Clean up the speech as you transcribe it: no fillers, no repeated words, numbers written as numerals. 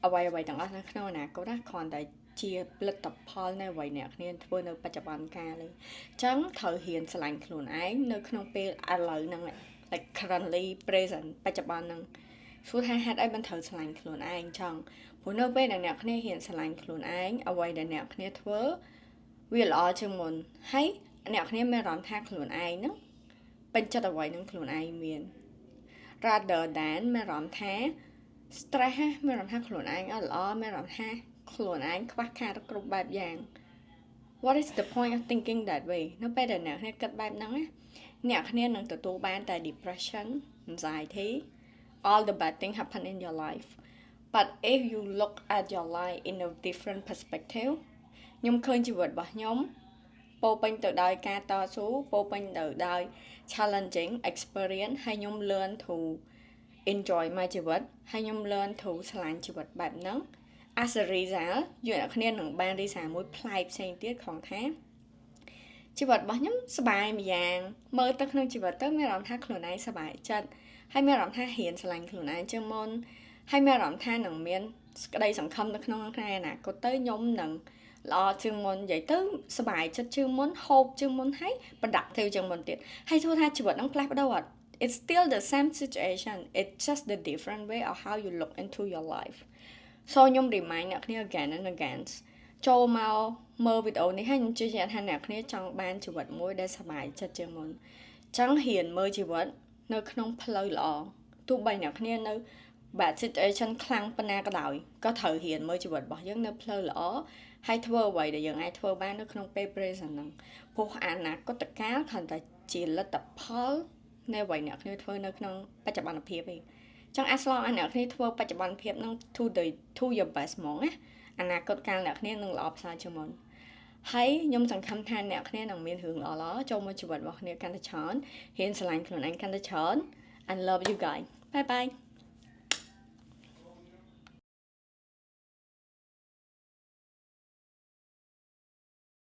អ្វីទាំងអស់នៅក្នុងអនាគតណាគ្រាន់តែជាផលិតផលនៃអ្វីអ្នកគ្នាធ្វើនៅបច្ចុប្បន្នកាលទេអញ្ចឹងត្រូវហ៊ានស្រឡាញ់ខ្លួនឯងនៅក្នុងពេលឥឡូវហ្នឹង like currently present បច្ចុប្បន្នហ្នឹងសួរថាហេតុអីមិនត្រូវស្រឡាញ់ខ្លួនឯងចង់ព្រោះនៅពេលដែលអ្នកគ្នាហ៊ានស្រឡាញ់ខ្លួនឯងអ្វីដែលអ្នកគ្នាធ្វើវាល្អជាងមុនហើយអ្នកគ្នាមានអារម្មណ៍ថាខ្លួនឯងហ្នឹងពេញចិត្តអ្វីនឹងខ្លួនឯងមាន rather than មានអារម្មណ៍ថា stress មានអារម្មណ៍ថាខ្លួនឯងអត់ល្អមានអារម្មណ៍ថាខ្លួនឯងខ្វះខាតគ្រប់បែបយ៉ាង what is the point of thinking that way នៅពេលដែលអ្នកគ្នាគិតបែបហ្នឹងអ្នកគ្នានឹងទទួលបានតែ depression anxiety all the bad things happen in your life but if you look at your life in a different perspective ខ្ញុំឃើញជីវិតរបស់ខ្ញុំពោពេញទៅដោយការតស៊ូពោពេញទៅដោយ challenging experience ហើយខ្ញុំ learn to enjoy មកជីវិតហើយខ្ញុំ learn to ឆ្លាញ់ជីវិតបែបហ្នឹង as a result យើងអ្នកគ្នានឹងបាន result មួយប្លែកផ្សេងទៀតក្នុងថាជីវិតរបស់ខ្ញុំសប្បាយម្យ៉ាងមើលទៅក្នុងជីវិតទៅមានអារម្មណ៍ថាខ្លួនឯងសប្បាយចិត្តហើយមានអារម្មណ៍ថាហ៊ានឆ្លាញ់ខ្លួនឯងជាងមុនហើយមានអារម្មណ៍ថានឹងមានក្តីសង្ឃឹមនៅក្នុងថ្ងៃអនាគតទៅខ្ញុំនឹងល្អជាងមុននិយាយទៅសប្បាយចិត្តជាងមុនហូបជាងមុនហើយប្រដាក់ទៅជាងមុនទៀតហើយទោះថាជីវិតនឹងផ្លាស់ប្ដូរអត់ it's still the same situation it's just the different way of how you look into your life so ខ្ញុំ remind អ្នកគ្នា again and again ចូលមកមើលវីដេអូនេះហើយខ្ញុំជឿជាក់ថាអ្នកគ្នាចង់បានជីវិតមួយដែលសប្បាយចិត្តជាងមុនចង់ហ៊ានមើលជីវិតនៅក្នុងផ្លូវល្អទោះបីអ្នកគ្នានៅ bad situation ខ្លាំងប៉ុណ្ណាក៏ដោយក៏ត្រូវហ៊ានមើលជីវិតរបស់យើងនៅផ្លូវល្អហើយធ្វើអ្វីដែលយើងអាចធ្វើបាននៅក្នុងពេល present ហ្នឹងព្រោះអនាគតកាលគ្រាន់តែជាលទ្ធផលនៃអ្វីអ្នកគ្នាធ្វើនៅក្នុងបច្ចុប្បន្នភាពឯងចឹងas long asអ្នកគ្នាធ្វើបច្ចុប្បន្នភាពហ្នឹង to your best ហ្មងណាអនាគតកាលអ្នកគ្នានឹងល្អប្រសើរជាងមុនហើយខ្ញុំសង្ឃឹមថាអ្នកគ្នានឹងមានរឿងល្អៗចូលមកជីវិតរបស់គ្នាកាន់តែច្រើនហ៊ានស្រឡាញ់ខ្លួនឯងកាន់តែច្រើន I love you guys bye bye